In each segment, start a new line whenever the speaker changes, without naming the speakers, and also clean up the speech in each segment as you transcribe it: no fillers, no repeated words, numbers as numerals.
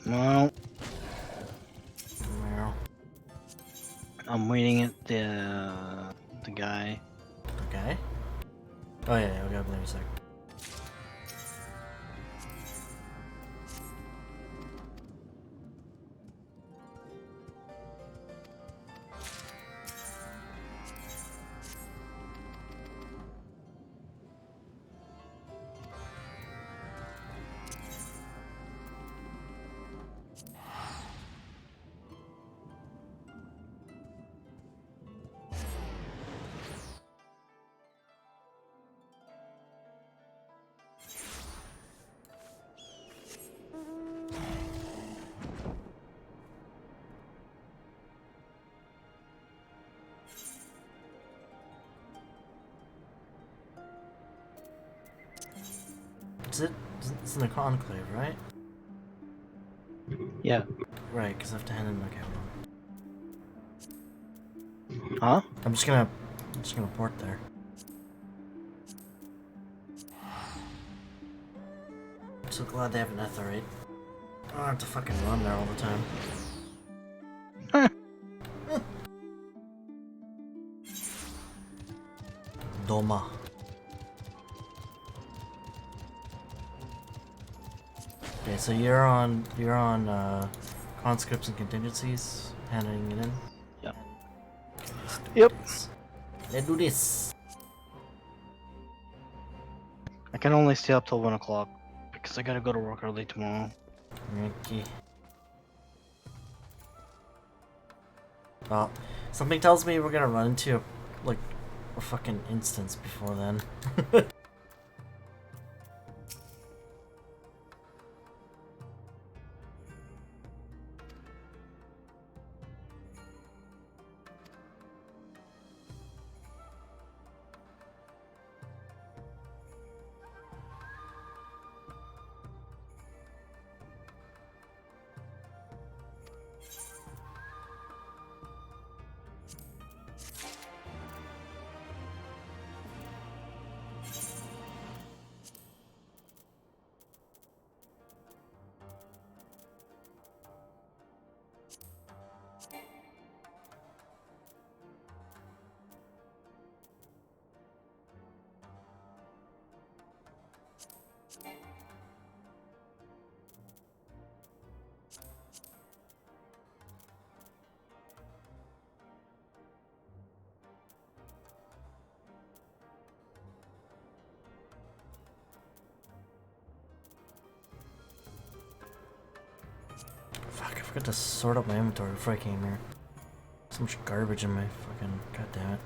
Well, I'm waiting at the guy.
Okay. Oh yeah, I'll go up there in a sec. It's in the conclave, right?
Yeah.
Right, because I have to hand in my camera.
Huh?
I'm just gonna port there. I'm so glad they have an etherate. I don't have to fucking run there all the time. Doma. Okay, so you're on conscripts and contingencies, handing it in.
Yep.
Yep. Let's do this.
I can only stay up till 1 o'clock because I gotta go to work early tomorrow.
Okay. Well, something tells me we're gonna run into a fucking instance before then. Fuck, I forgot to sort out my inventory before I came here. So much garbage in my fucking... God damn it.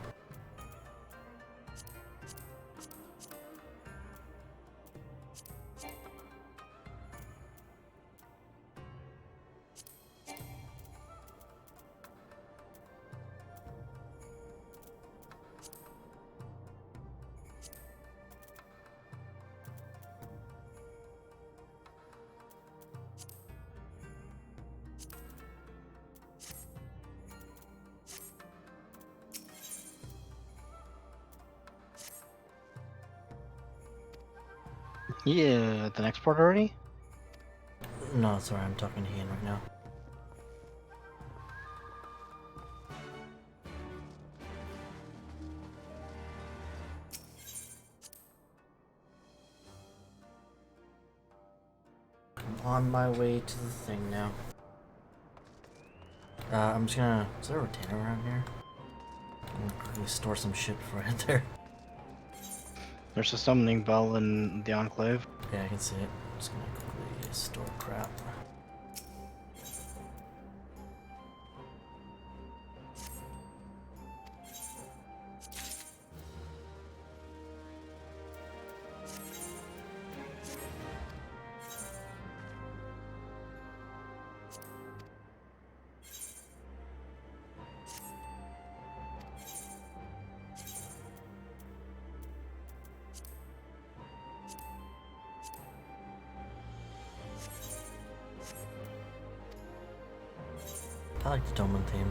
Yeah, the next part already?
No, sorry, I'm talking to Ian right now. I'm on my way to the thing now. I'm just gonna... Is there a retainer around here? I'm gonna quickly store some shit before I head there.
There's a summoning bell in the Enclave.
Yeah, I can see it. I'm just gonna quickly store crap. I like the Doman theme.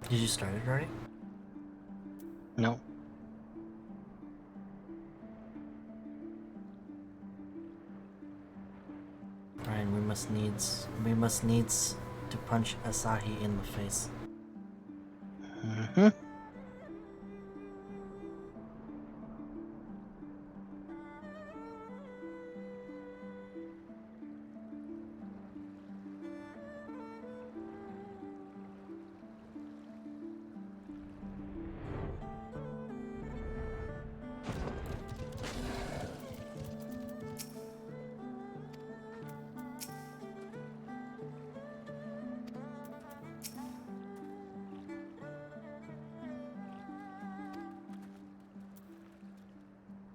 Did you start it already?
No.
Ryan, we must needs to punch Asahi in the face.
Mm-hmm.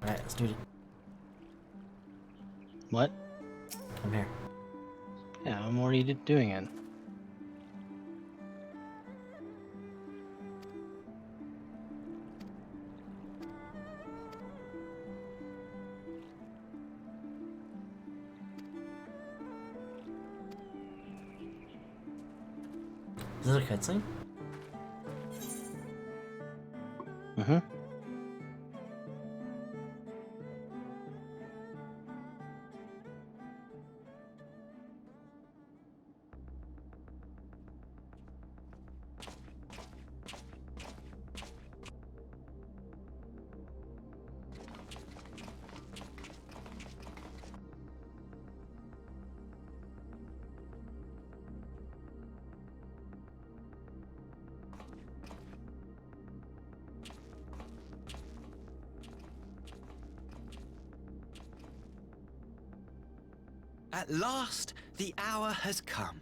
Alright, let's do it.
What?
I'm here.
Yeah, I'm already doing it.
Is this a cutscene?
Mm-hmm.
At last, the hour has come.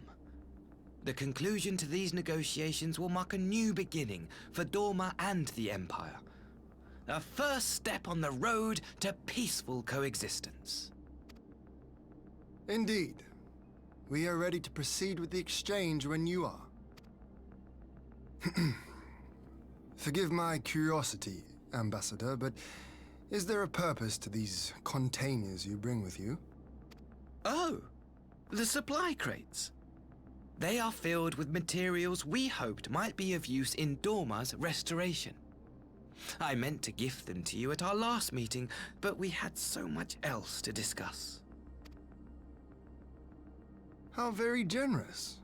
The conclusion to these negotiations will mark a new beginning for Dorma and the Empire. A first step on the road to peaceful coexistence.
Indeed. We are ready to proceed with the exchange when you are. Forgive my curiosity, Ambassador, but is there a purpose to these containers you bring with you?
Oh, the supply crates. They are filled with materials we hoped might be of use in Dorma's restoration. I meant to gift them to you at our last meeting, but we had so much else to discuss.
How very generous.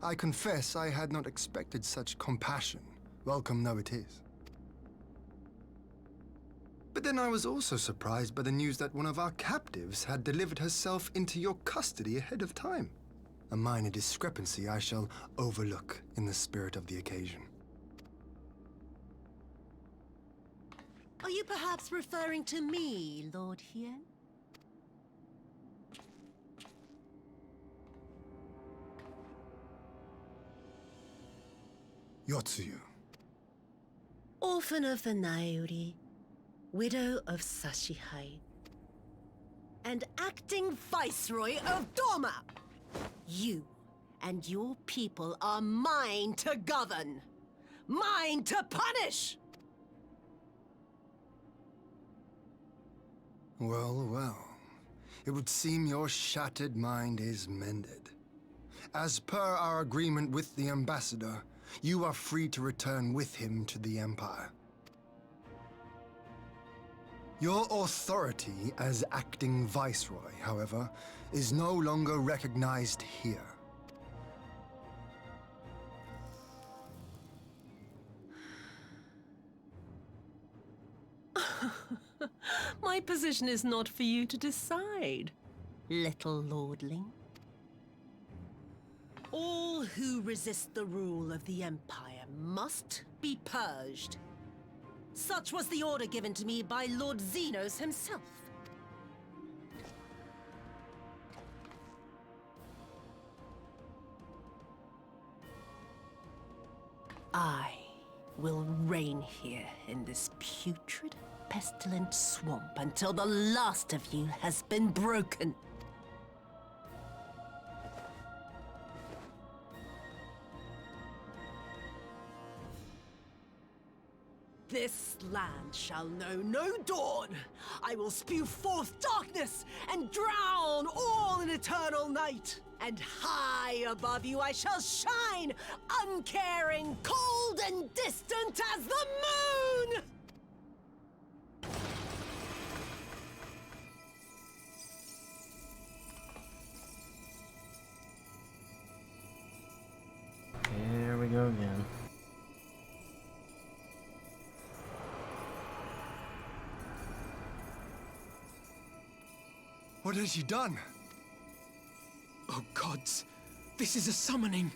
I confess I had not expected such compassion. Welcome though it is. But then I was also surprised by the news that one of our captives had delivered herself into your custody ahead of time. A minor discrepancy I shall overlook in the spirit of the occasion.
Are you perhaps referring to me, Lord Hien?
Yotsuyu.
Orphan of the Nairi, widow of Sashihai, and acting Viceroy of Dorma! You and your people are mine to govern, mine to punish!
Well, well. It would seem your shattered mind is mended. As per our agreement with the Ambassador, you are free to return with him to the Empire. Your authority as acting Viceroy, however, is no longer recognized here.
My position is not for you to decide, little lordling. All who resist the rule of the Empire must be purged. Such was the order given to me by Lord Xenos himself. I will reign here in this putrid, pestilent swamp until the last of you has been broken. This land shall know no dawn. I will spew forth darkness and drown all in eternal night. And high above you I shall shine, uncaring, cold and distant as the moon!
Here we go again.
What has she done?
Oh gods, this is a summoning.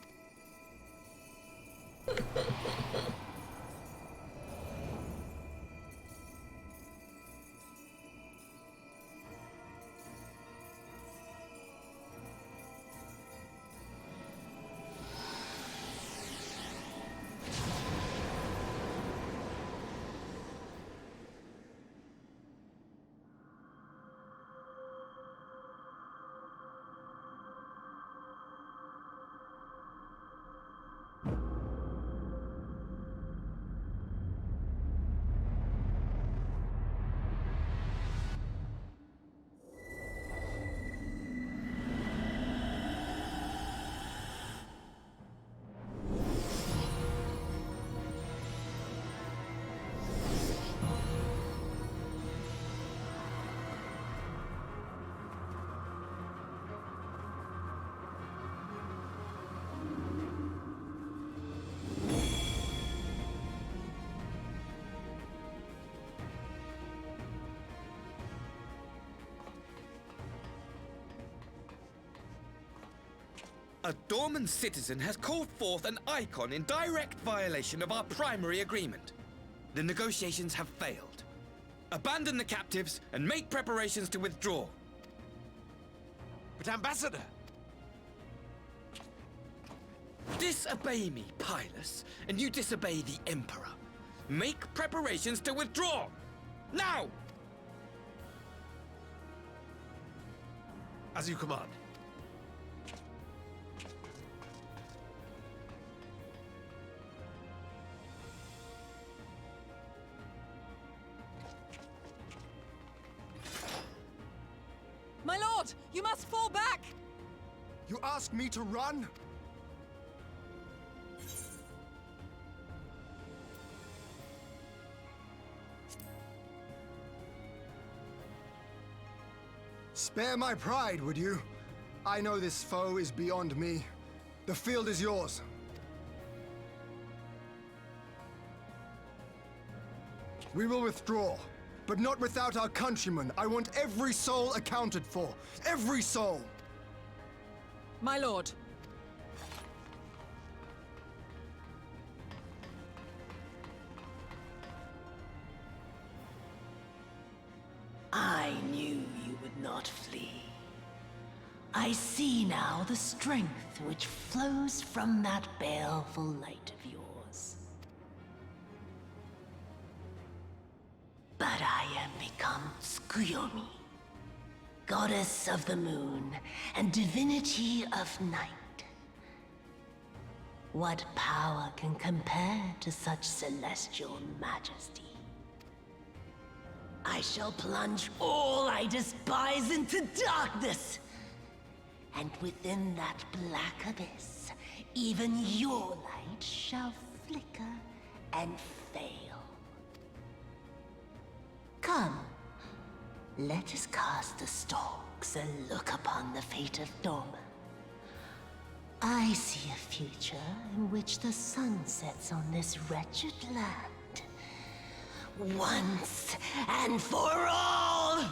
A Dorman citizen has called forth an icon in direct violation of our primary agreement. The negotiations have failed. Abandon the captives and make preparations to withdraw.
But Ambassador!
Disobey me, Pilus, and you disobey the Emperor. Make preparations to withdraw! Now!
As you command.
My lord, you must fall back!
You ask me to run? Spare my pride, would you? I know this foe is beyond me. The field is yours. We will withdraw, but not without our countrymen. I want every soul accounted for. Every soul!
My lord.
I knew you would not flee. I see now the strength which flows from that baleful light of yours. But I am become Tsukuyomi, goddess of the moon and divinity of night. What power can compare to such celestial majesty? I shall plunge all I despise into darkness. And within that black abyss, even your light shall flicker and fail. Come, let us cast the stalks and look upon the fate of Dorma. I see a future in which the sun sets on this wretched land. Once and for all!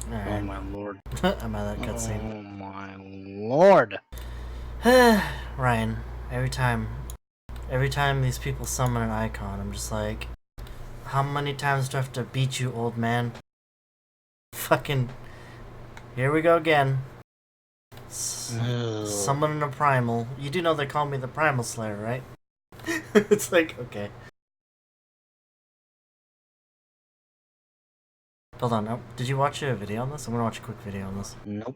Oh
Alright.
my lord.
I'm at that cutscene.
Oh my lord.
Ryan, every time these people summon an icon, I'm just like, how many times do I have to beat you, old man? Fucking, here we go again. Summoning a primal. You do know they call me the Primal Slayer, right? It's like, okay. Hold on, did you watch a video on this? I'm gonna watch a quick video on this.
Nope.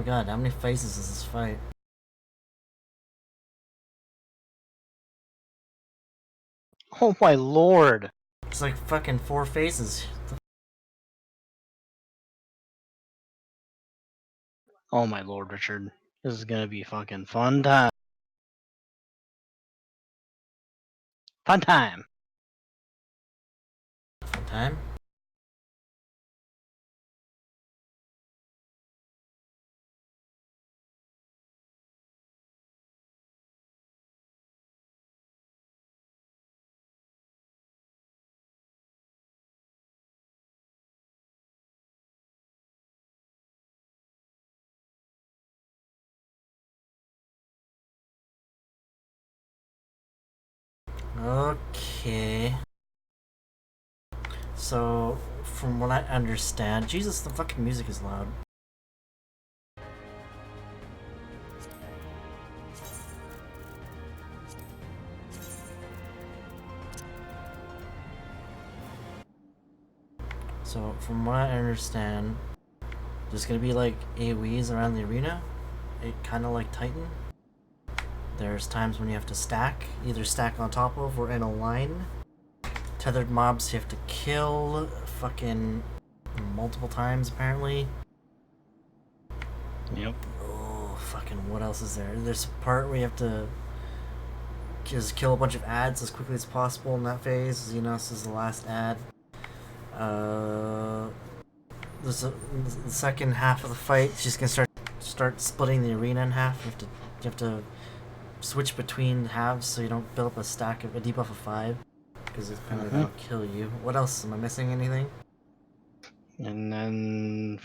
my god, how many phases is this fight?
Oh my lord!
It's like fucking 4 phases.
Oh my lord, Richard. This is gonna be fucking fun time. Fun time!
Time? Okay. So, from what I understand, Jesus, the fucking music is loud. So, from what I understand, there's gonna be like AoEs around the arena, kind of like Titan. There's times when you have to stack, either stack on top of or in a line. Tethered mobs you have to kill fucking multiple times apparently.
Yep.
Oh, fucking what else is there? There's a part where you have to just kill a bunch of ads as quickly as possible in that phase. Xenos is the last ad. The second half of the fight, she's gonna start splitting the arena in half. You have to switch between halves so you don't build up a debuff of 5, because it's apparently that'll kill you. What else? Am I missing anything?
And then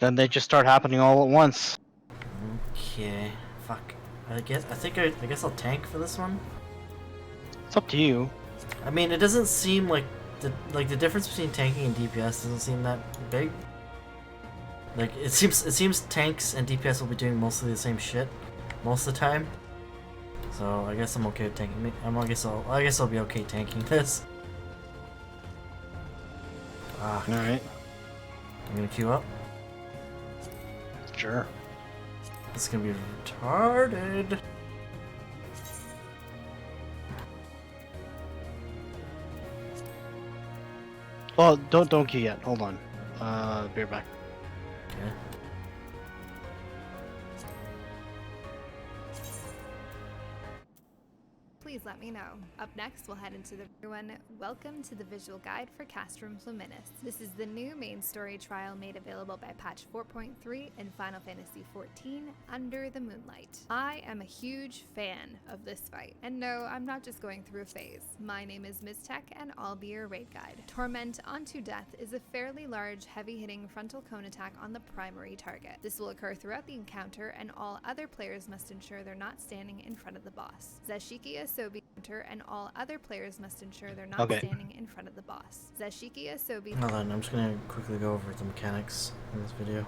then they just start happening all at once.
Okay, fuck. I guess I'll tank for this one.
It's up to you.
I mean, it doesn't seem like the difference between tanking and DPS doesn't seem that big. Like it seems tanks and DPS will be doing mostly the same shit most of the time. So I guess I'm okay with tanking. I guess I'll be okay tanking this. Ah,
All right.
I'm gonna queue up.
Sure.
This is gonna be retarded.
Well, don't queue yet. Hold on. Be right back.
Okay.
Please let me know. Up next, we'll head into everyone. Welcome to the visual guide for Castrum Luminous. This is the new main story trial made available by patch 4.3 in Final Fantasy XIV under the Moonlight. I am a huge fan of this fight. And no, I'm not just going through a phase. My name is Ms. Tech and I'll be your raid guide. Torment Unto Death is a fairly large, heavy-hitting frontal cone attack on the primary target. This will occur throughout the encounter and all other players must ensure they're not standing in front of the boss. Zashiki Asobi and all other players must ensure they're not standing in front of the boss. Zashiki Asobi.
Hold on, I'm just gonna quickly go over the mechanics in this video.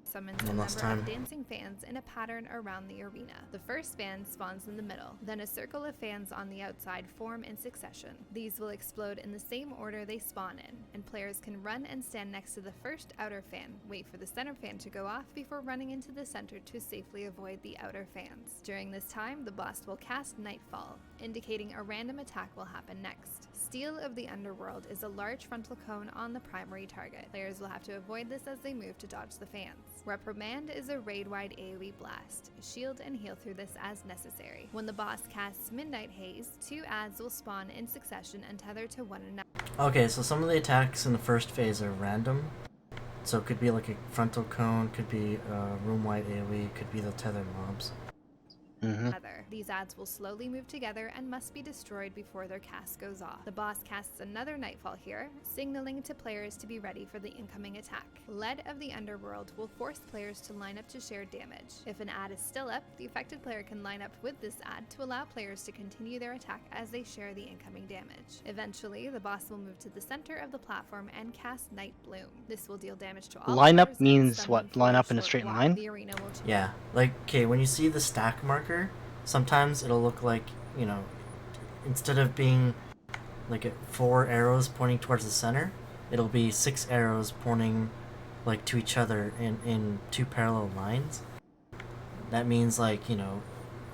Summons a number of dancing fans in a pattern around the arena. The first fan spawns in the middle, then a circle of fans on the outside form in succession. These will explode in the same order they spawn in, and players can run and stand next to the first outer fan, wait for the center fan to go off before running into the center to safely avoid the outer fans. During this time, the boss will cast Nightfall, indicating a random attack will happen next. Steel of the Underworld is a large frontal cone on the primary target. Players will have to avoid this as they move to dodge the fans. Reprimand is a raid-wide AoE blast. Shield and heal through this as necessary. When the boss casts Midnight Haze, 2 adds will spawn in succession and tether to one another. Okay, so some of the attacks in the first phase are random. So it could be like a frontal cone, could be a room-wide AoE, could be the tethered mobs. These adds will slowly move together and must be destroyed before their cast goes off. The boss casts another Nightfall here, signaling to players to be ready for the incoming attack. Lead of the Underworld will force players to line up to share damage. If an ad is still up, the affected player can line up with this ad to allow players to continue their attack as they share the incoming damage. Eventually, the boss will move to the center of the platform and cast Night Bloom. This will deal damage to all
Line up
players
means what? Line up in a straight line?
The arena will
Yeah, like, okay, when you see the stack marker, sometimes it'll look like, you know, instead of being like 4 arrows pointing towards the center, it'll be 6 arrows pointing like to each other in two parallel lines, that means like, you know,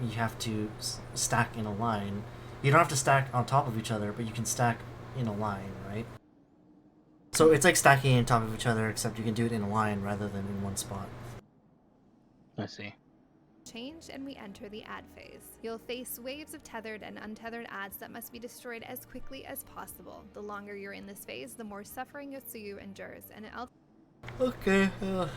you have to stack in a line. You don't have to stack on top of each other, but you can stack in a line, right? So it's like stacking on top of each other, except you can do it in a line rather than in one spot.
I see.
Change and we enter the ad phase. You'll face waves of tethered and untethered ads that must be destroyed as quickly as possible. The longer you're in this phase, the more suffering Yotsuyu endures, and it
Okay. Hold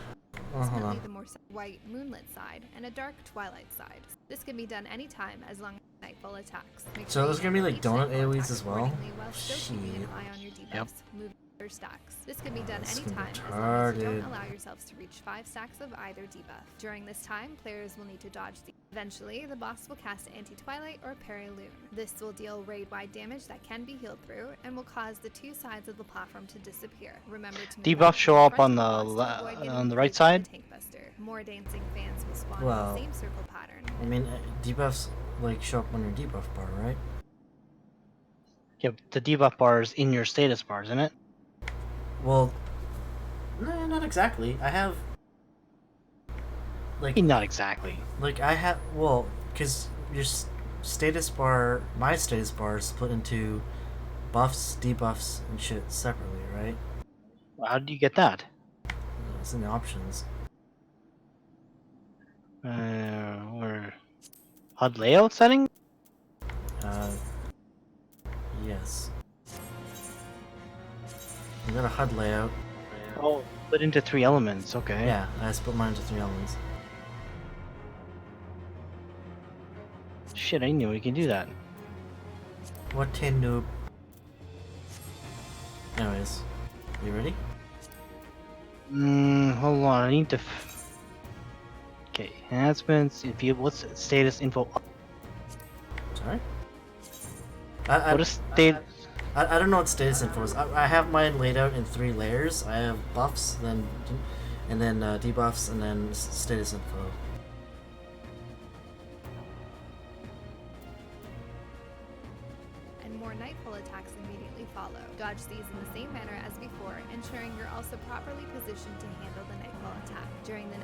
ultimately
on.
the more white moonlit side and a dark twilight side. This can be done anytime as long as nightfall attacks. Make
So
sure
there's
you
gonna be
handle
like
each
donut
nightfall
AoEs
attack
as well?
accordingly while still keeping an
Shit.
eye on your debuffs,
Yep.
moving other stacks. This can be done
This is gonna be
anytime as long as you don't
retarded.
allow yourselves to reach 5 stacks of either debuff. During this time, players will need to dodge the. Eventually, the boss will cast Anti-Twilight or Parry-Loon. This will deal raid-wide damage that can be healed through and will cause the two sides of the platform to disappear. Remember to move
Debuffs
out
show
in
up
front
on
of
the
boss to avoid getting
on the right
cleaved by the
side.
Tank Buster. More dancing fans will spawn
Well,
in the same circle pattern.
I mean, debuffs like show up on your debuff bar, right?
Yeah, the debuff bar is in your status bar, isn't it?
Well, no, not exactly. I have like
Not exactly.
I have, well, because your status bar, my status bar is split into buffs, debuffs, and shit separately, right?
How do you get that?
It's in the options.
Or HUD layout setting?
Uh, yes. You got a HUD layout.
Oh, split into 3 elements. Okay.
Yeah, I split mine into 3 elements.
Shit, I knew we can do that.
What a noob. Anyways, you ready?
Hold on. I need to. Okay, enhancements. If you what's status info?
Sorry?
What is state?
I don't know what status info is. I have mine laid out in 3 layers. I have buffs, then debuffs, and then status info.
And more nightfall attacks immediately follow. Dodge these in the same manner as before, ensuring you're also properly positioned to handle the nightfall attack. During the